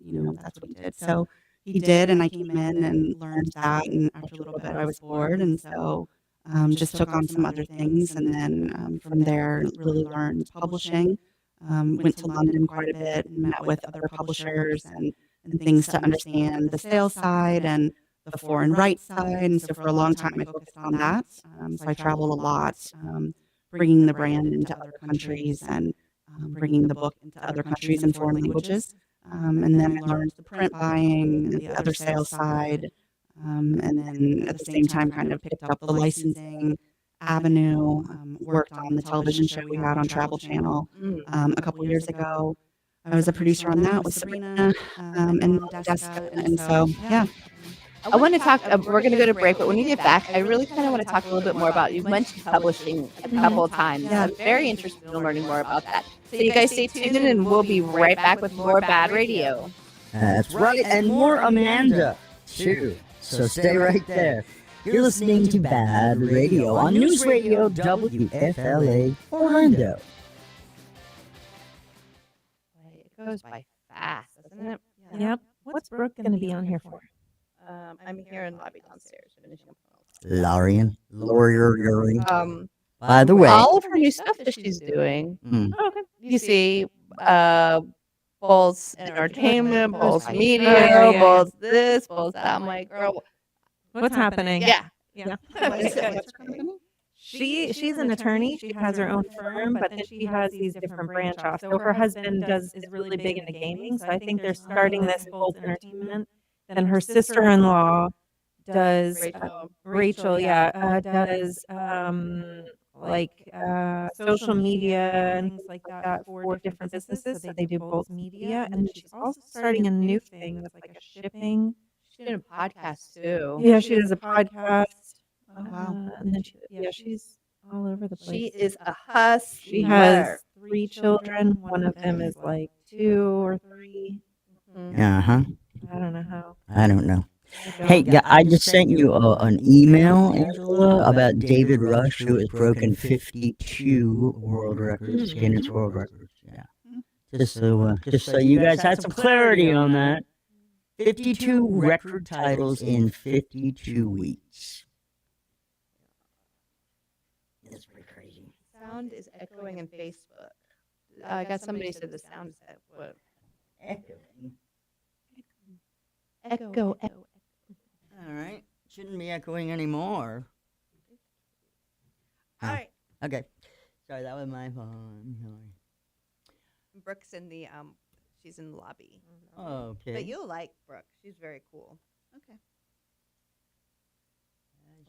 Speaker 3: that's what he did. So he did, and I came in and learned that, and after a little bit, I was bored, and so just took on some other things, and then from there, really learned publishing. Went to London quite a bit and met with other publishers and things to understand the sales side and the foreign rights side. And so for a long time, I focused on that. So I traveled a lot, bringing the brand into other countries and bringing the book into other countries in foreign languages. And then I learned the print buying, the other sales side, and then at the same time kind of picked up the licensing avenue, worked on the television show we had on Travel Channel a couple years ago. I was a producer on that with Sabrina and Jessica, and so, yeah.
Speaker 4: I want to talk. We're going to go to break, but when you get back, I really kind of want to talk a little bit more about. You mentioned publishing a couple of times.
Speaker 3: Yeah.
Speaker 4: I'm very interested in learning more about that. So you guys stay tuned, and we'll be right back with more Bad Radio.
Speaker 1: That's right, and more Amanda, too. So stay right there. You're listening to Bad Radio on News Radio WFLA Orlando.
Speaker 4: It goes by fast, doesn't it?
Speaker 5: Yep. What's Brooke going to be on here for?
Speaker 4: I'm here in the lobby downstairs finishing up.
Speaker 1: Lorian. By the way,
Speaker 4: all of her new stuff that she's doing.
Speaker 5: Oh, okay.
Speaker 4: You see, Bulls Entertainment, Bulls Media,
Speaker 5: yeah.
Speaker 4: Bulls this, Bulls that. I'm like, girl,
Speaker 5: What's happening?
Speaker 4: yeah.
Speaker 5: Yeah.
Speaker 3: What's her company?
Speaker 5: She's an attorney. She has her own firm, but then she has these different branch offs. So her husband is really big into gaming. So I think they're starting this Bolt Entertainment. Then her sister-in-law does Rachel, does social media and things like that for different businesses. So they do Bolt Media, and then she's also starting a new thing that's like a shipping.
Speaker 4: She's doing a podcast too.
Speaker 5: Yeah, she does a podcast.
Speaker 3: Oh, wow.
Speaker 5: And then she's all over the place.
Speaker 4: She is a hustler.
Speaker 5: She has 3 children. One of them is like 2 or 3.
Speaker 1: uh-huh.
Speaker 5: I don't know how.
Speaker 1: I don't know. Hey, I just sent you an email, Angela, about David Rush, who has broken 52 world records, Guinness World Records. Yeah, just so you guys had some clarity on that. 52 record titles in 52 weeks. That's pretty crazy.
Speaker 4: Sound is echoing in Facebook. I got somebody said the sound is what?
Speaker 1: Echoing.
Speaker 4: Echo.
Speaker 1: All right, shouldn't be echoing anymore.
Speaker 4: All right.
Speaker 1: Okay, sorry, that was my phone. Sorry.
Speaker 4: Brooke's in the she's in the lobby.
Speaker 1: Okay.
Speaker 4: But you'll like Brooke. She's very cool. Okay.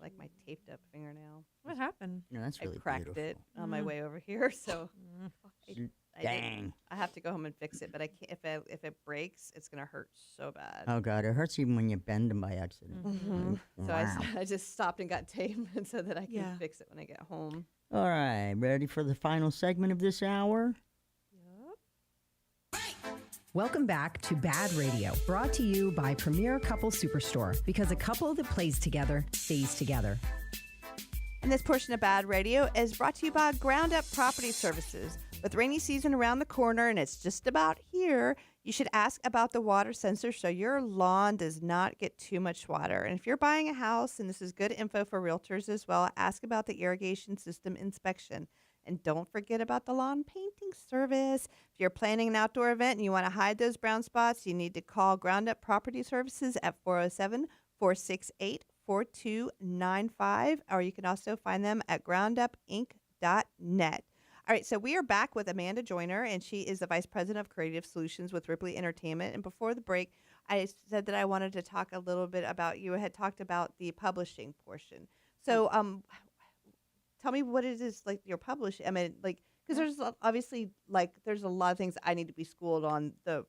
Speaker 4: like my taped up fingernail.
Speaker 5: What happened?
Speaker 1: No, that's really
Speaker 4: I cracked
Speaker 1: beautiful.
Speaker 4: it on my way over here, so I
Speaker 1: Dang.
Speaker 4: I have to go home and fix it. But I can't. If it breaks, it's gonna hurt so bad.
Speaker 1: Oh God, it hurts even when you bend them by accident.
Speaker 4: So
Speaker 1: Wow.
Speaker 4: I just stopped and got tape so that I can
Speaker 3: Yeah.
Speaker 4: fix it when I get home.
Speaker 1: All right, ready for the final segment of this hour?
Speaker 6: Welcome back to BaaDRadio, brought to you by Premier Couple Superstore, because a couple that plays together stays together.
Speaker 4: And this portion of BaaDRadio is brought to you by Ground Up Property Services. With rainy season around the corner and it's just about here, you should ask about the water sensor so your lawn does not get too much water. And if you're buying a house, and this is good info for realtors as well, ask about the irrigation system inspection. And don't forget about the lawn painting service. If you're planning an outdoor event and you want to hide those brown spots, you need to call Ground Up Property Services at 407-468-4295, or you can also find them at groundupinc.net. All right, so we are back with Amanda Joyner, and she is the Vice President of Creative Solutions with Ripley Entertainment. And before the break, I said that I wanted to talk a little bit about, you had talked about the publishing portion. So tell me what it is like you're publishing. I mean, like, because there's obviously, like, there's a lot of things I need to be schooled on the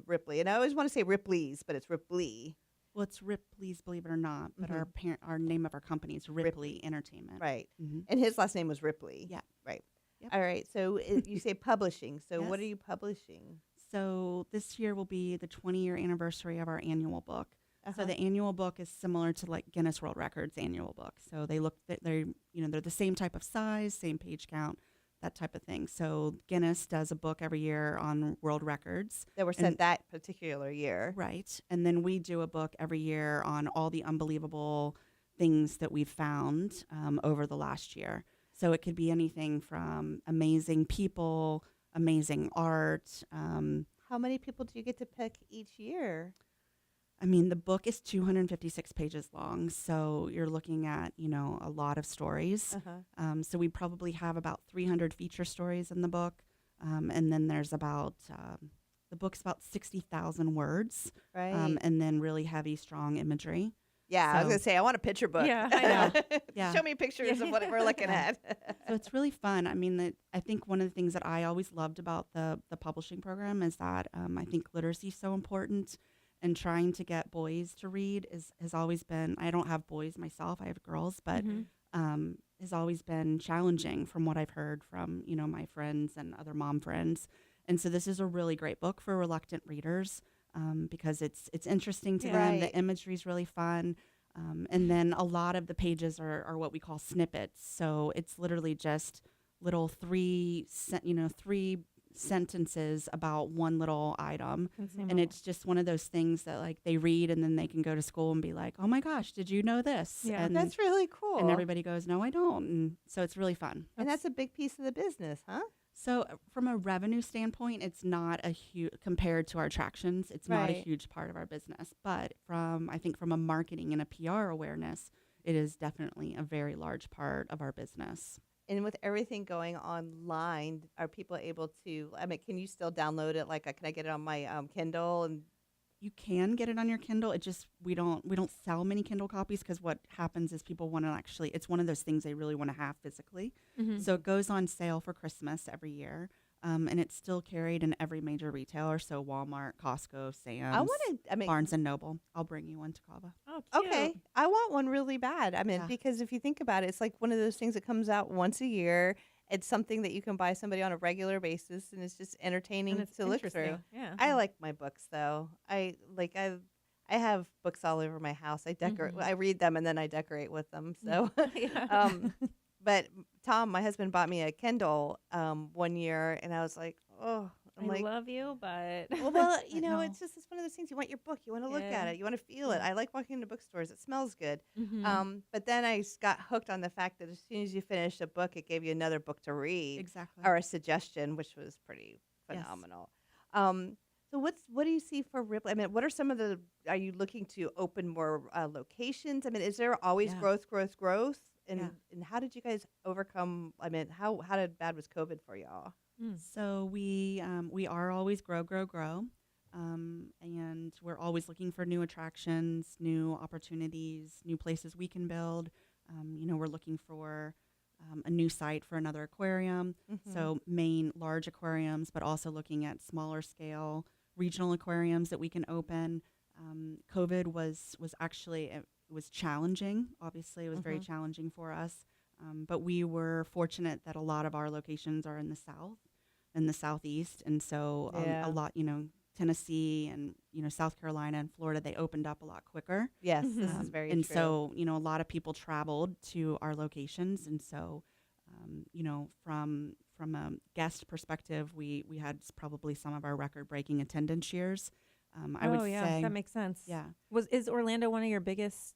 Speaker 4: Ripley. And I always want to say Ripley's, but it's Ripley.
Speaker 3: Well, it's Ripley's, believe it or not, but our name of our company is Ripley Entertainment.
Speaker 4: Right. And his last name was Ripley.
Speaker 3: Yeah.
Speaker 4: Right.
Speaker 3: Yep.
Speaker 4: All right. So you say publishing. So what
Speaker 3: Yes.
Speaker 4: are you publishing?
Speaker 3: So this year will be the 20-year anniversary of our annual book. So the annual book is similar to like Guinness World Records annual book. So they're the same type of size, same page count, that type of thing. So Guinness does a book every year on world records
Speaker 4: That were set that particular year.
Speaker 3: right? And then we do a book every year on all the unbelievable things that we've found over the last year. So it could be anything from amazing people, amazing art.
Speaker 4: How many people do you get to pick each year?
Speaker 3: I mean, the book is 256 pages long, so you're looking at, a lot of stories. So we probably have about 300 feature stories in the book, and then there's about the book's about 60,000 words,
Speaker 4: Right.
Speaker 3: and then really heavy, strong imagery.
Speaker 4: Yeah, I was
Speaker 3: So-
Speaker 4: going to say, I want a picture book.
Speaker 5: Yeah, I know.
Speaker 3: Yeah.
Speaker 4: Show me pictures of what we're looking at.
Speaker 3: So it's really fun. I mean, I think one of the things that I always loved about the publishing program is that I think literacy is so important. And trying to get boys to read has always been, I don't have boys myself, I have girls, but has always been challenging from what I've heard from, my friends and other mom friends. And so this is a really great book for reluctant readers because it's interesting to them.
Speaker 4: Right.
Speaker 3: The imagery is really fun. And then a lot of the pages are what we call snippets. So it's literally just little three sentences about one little item. And it's just one of those things that like they read and then they can go to school and be like, oh my gosh, did you know this?
Speaker 5: Yeah.
Speaker 3: And,
Speaker 4: That's really cool.
Speaker 3: and everybody goes, no, I don't. And so it's really fun.
Speaker 4: And that's a big piece of the business, huh?
Speaker 3: So from a revenue standpoint, it's not a huge, compared to our attractions, it's not a
Speaker 4: Right.
Speaker 3: huge part of our business. But from a marketing and a PR awareness, it is definitely a very large part of our business.
Speaker 4: And with everything going online, are people able to, I mean, can you still download it? Like, can I get it on my Kindle? And
Speaker 3: You can get it on your Kindle. It just we don't sell many Kindle copies because what happens is people want to actually. It's one of those things they really want to have physically. So it goes on sale for Christmas every year, and it's still carried in every major retailer. So Walmart, Costco, Sam's,
Speaker 4: I want to, I mean,
Speaker 3: Barnes and Noble. I'll bring you one to Kava.
Speaker 5: Oh, cute.
Speaker 4: okay, I want one really bad. I mean,
Speaker 3: Yeah.
Speaker 4: because if you think about it, it's like one of those things that comes out once a year. It's something that you can buy somebody on a regular basis, and it's just entertaining
Speaker 5: And it's
Speaker 4: to look
Speaker 5: interesting.
Speaker 4: through.
Speaker 5: Yeah.
Speaker 4: I like my books though. I have books all over my house. I decorate. I read them and then I decorate with them. So, but Tom, my husband, bought me a Kindle one year, and I was like, oh, I'm
Speaker 5: I
Speaker 4: like,
Speaker 5: love you, but
Speaker 4: well, you know,
Speaker 3: No.
Speaker 4: it's one of those things. You want your book, you want to look at
Speaker 5: Yeah.
Speaker 4: it, you want to feel it. I like walking into bookstores. It smells good.
Speaker 5: Mm-hmm.
Speaker 4: But then I got hooked on the fact that as soon as you finish a book, it gave you another book to read
Speaker 3: Exactly.
Speaker 4: or a suggestion, which was pretty
Speaker 3: Yes.
Speaker 4: phenomenal. So what do you see for Ripley? I mean, what are some of the? Are you looking to open more locations? I mean, is there always
Speaker 3: Yeah.
Speaker 4: growth? And
Speaker 3: Yeah.
Speaker 4: and how did you guys overcome? I mean, how bad was COVID for y'all?
Speaker 3: So we are always grow, and we're always looking for new attractions, new opportunities, new places we can build. We're looking for a new site for another aquarium.
Speaker 4: Mm-hmm.
Speaker 3: So main large aquariums, but also looking at smaller scale regional aquariums that we can open. COVID was actually, it was challenging. Obviously, it was very challenging for us. But we were fortunate that a lot of our locations are in the South, in the Southeast. And so a lot, Tennessee and, South Carolina and Florida, they opened up a lot quicker.
Speaker 4: Yes, this is very
Speaker 3: and
Speaker 4: true.
Speaker 3: so, a lot of people traveled to our locations. And so, from a guest perspective, we had probably some of our record-breaking attendance years. I would say
Speaker 5: that makes sense.
Speaker 3: Yeah.
Speaker 5: Is Orlando one of your biggest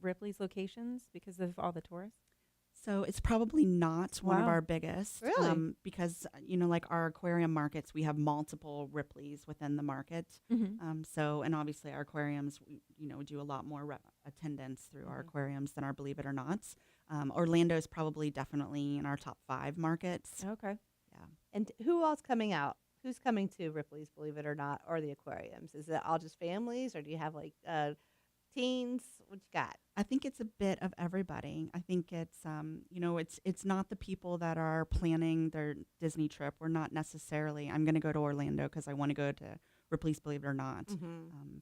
Speaker 5: Ripley's locations because of all the tourists?
Speaker 3: So it's probably not one of
Speaker 5: Wow.
Speaker 3: our biggest.
Speaker 4: Really?
Speaker 3: Because, like our aquarium markets, we have multiple Ripley's within the market. So, and obviously our aquariums, we do a lot more attendance through our aquariums than our Believe It or Nots. Orlando is probably definitely in our top 5 markets.
Speaker 5: Okay.
Speaker 3: Yeah.
Speaker 4: And who else coming out? Who's coming to Ripley's, Believe It or Not, or the aquariums? Is it all just families, or do you have teens? What you got?
Speaker 3: I think it's a bit of everybody. I think it's, it's not the people that are planning their Disney trip. We're not necessarily, I'm going to go to Orlando because I want to go to Ripley's Believe It or Not.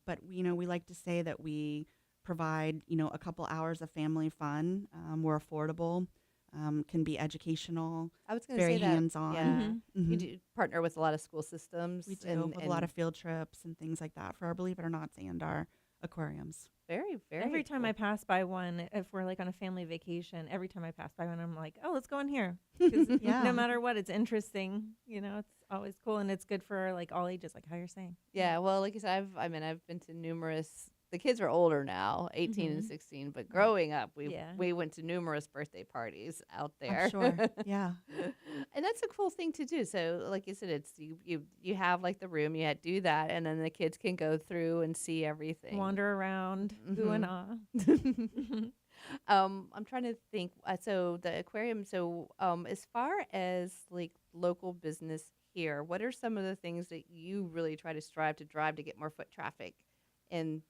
Speaker 3: But, we like to say that we provide, a couple hours of family fun. We're affordable, can be educational,
Speaker 4: I was going to
Speaker 3: very
Speaker 4: say that.
Speaker 3: hands-on.
Speaker 4: Yeah.
Speaker 3: Mhm.
Speaker 4: You do partner with a lot of school systems.
Speaker 3: We do with a lot of field trips and things like that for our Believe It or Nots and our aquariums.
Speaker 4: very, very.
Speaker 5: Every time
Speaker 4: cool.
Speaker 5: I pass by one, if we're on a family vacation, every time I pass by one, I'm like, oh, let's go in here. 'Cause
Speaker 3: Yeah.
Speaker 5: no matter what, it's interesting. It's always cool, and it's good for all ages, like how you're saying.
Speaker 4: Yeah, well, like you said, I've been to numerous. The kids are older now, 18 and 16, but growing up, we went to numerous birthday parties out there.
Speaker 3: I'm sure. Yeah.
Speaker 4: And that's a cool thing to do. So, like you said, it's you have the room, you do that, and then the kids can go through and see everything.
Speaker 5: Wander around, ooh and ah.
Speaker 4: I'm trying to think. So the aquarium. So, as far as local business here, what are some of the things that you really try to strive to drive to get more foot traffic in?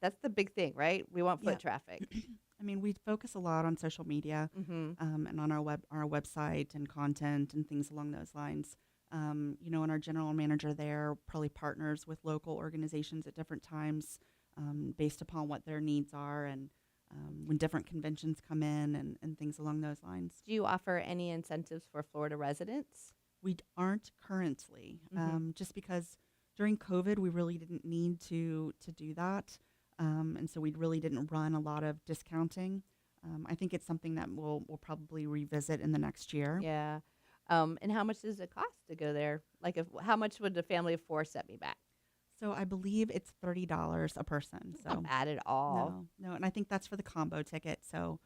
Speaker 4: That's the big thing, right? We want foot traffic.
Speaker 3: I mean, we focus a lot on social media and on our website and content and things along those lines. And our general manager there probably partners with local organizations at different times based upon what their needs are and when different conventions come in and things along those lines.
Speaker 4: Do you offer any incentives for Florida residents?
Speaker 3: We aren't currently, just because during COVID, we really didn't need to do that. And so we really didn't run a lot of discounting. I think it's something that we'll probably revisit in the next year.
Speaker 4: Yeah. And how much does it cost to go there? How much would a family of 4 set me back?
Speaker 3: So I believe it's $30 a person. So
Speaker 4: Not bad at all.
Speaker 3: no, and I think that's for the combo ticket. So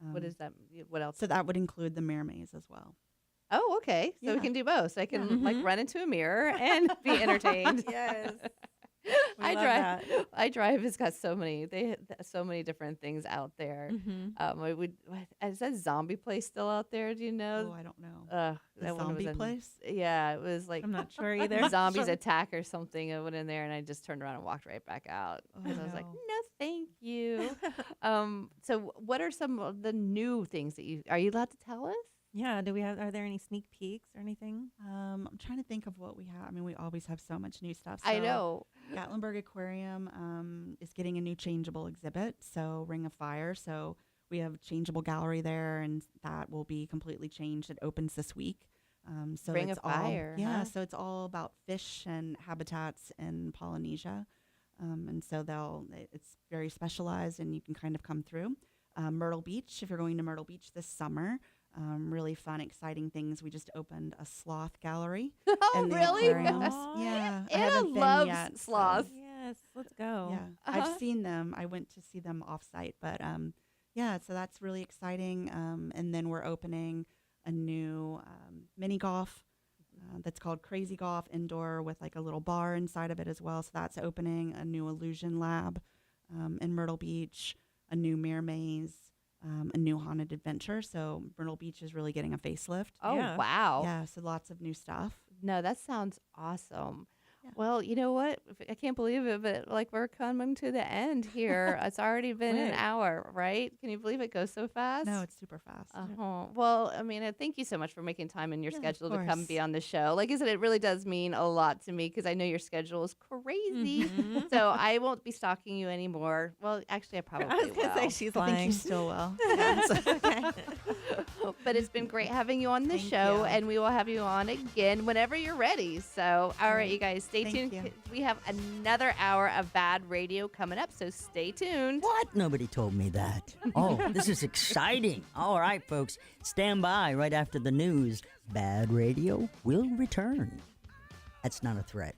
Speaker 4: What is that? What else?
Speaker 3: so that would include the Mirror Maze as well.
Speaker 4: Oh, okay. So we
Speaker 3: Yeah.
Speaker 4: can do both. So I can run into a mirror and be entertained.
Speaker 5: Yes.
Speaker 4: I
Speaker 5: love
Speaker 4: drive.
Speaker 5: that.
Speaker 4: I drive. It's got so many. So many different things out there. Is that zombie place still out there? Do you know?
Speaker 3: Oh, I don't know.
Speaker 4: That
Speaker 3: The
Speaker 4: one was
Speaker 3: zombie
Speaker 4: in-
Speaker 3: place?
Speaker 4: Yeah, it was
Speaker 5: I'm not sure either.
Speaker 4: zombies attack or something. I went in there and I just turned around and walked right back out because I was like,
Speaker 3: no.
Speaker 4: no, thank you. So what are some of the new things that are you allowed to tell us?
Speaker 5: Yeah. Are there any sneak peeks or anything?
Speaker 3: I'm trying to think of what we have. I mean, we always have so much new stuff.
Speaker 4: I
Speaker 3: So
Speaker 4: know.
Speaker 3: Gatlinburg Aquarium is getting a new changeable exhibit, so Ring of Fire. So we have a changeable gallery there, and that will be completely changed. It opens this week. So
Speaker 4: Ring
Speaker 3: it's
Speaker 4: of Fire,
Speaker 3: Yeah,
Speaker 4: huh?
Speaker 3: so it's all about fish and habitats in Polynesia. And so it's very specialized, and you can kind of come through. Myrtle Beach, if you're going to Myrtle Beach this summer, really fun, exciting things. We just opened a sloth gallery.
Speaker 4: Oh,
Speaker 3: in the
Speaker 4: really?
Speaker 3: aquariums.
Speaker 5: Aw.
Speaker 3: Yeah. I
Speaker 4: Anna
Speaker 3: haven't been
Speaker 4: loves
Speaker 3: yet, so-
Speaker 4: sloths.
Speaker 5: Yes. Let's go.
Speaker 3: Yeah.
Speaker 4: Uh-huh.
Speaker 3: I've seen them. I went to see them off-site. But, yeah, so that's really exciting. And then we're opening a new mini golf that's called Crazy Golf Indoor with a little bar inside of it as well. So that's opening a new illusion lab in Myrtle Beach, a new mirror maze, a new haunted adventure. So Myrtle Beach is really getting a facelift.
Speaker 4: Oh,
Speaker 5: Yeah.
Speaker 4: wow.
Speaker 3: Yeah, so lots of new stuff.
Speaker 4: No, that sounds awesome. Well, you know what? I can't believe it, but like we're coming to the end here. It's already been an hour, right? Can you believe it goes so fast?
Speaker 7: No, it's super fast.
Speaker 4: Well, I mean, thank you so much for making time in your schedule to come
Speaker 7: course.
Speaker 4: be on the show. Like I said, it really does mean a lot to me because I know your schedule is crazy. So I won't be stalking you anymore. Well, actually, I probably
Speaker 5: I was going to say
Speaker 4: will.
Speaker 5: she's
Speaker 7: I think
Speaker 5: lying.
Speaker 7: you still will.
Speaker 4: But it's been great having you on the show, and we will have you on again whenever you're ready. So, all right, you guys, stay
Speaker 7: Thank
Speaker 4: tuned.
Speaker 7: you.
Speaker 4: We have another hour of Bad Radio coming up, so stay tuned.
Speaker 1: What? Nobody told me that. Oh, this is exciting. All right, folks, stand by right after the news. Bad Radio will return. That's not a threat.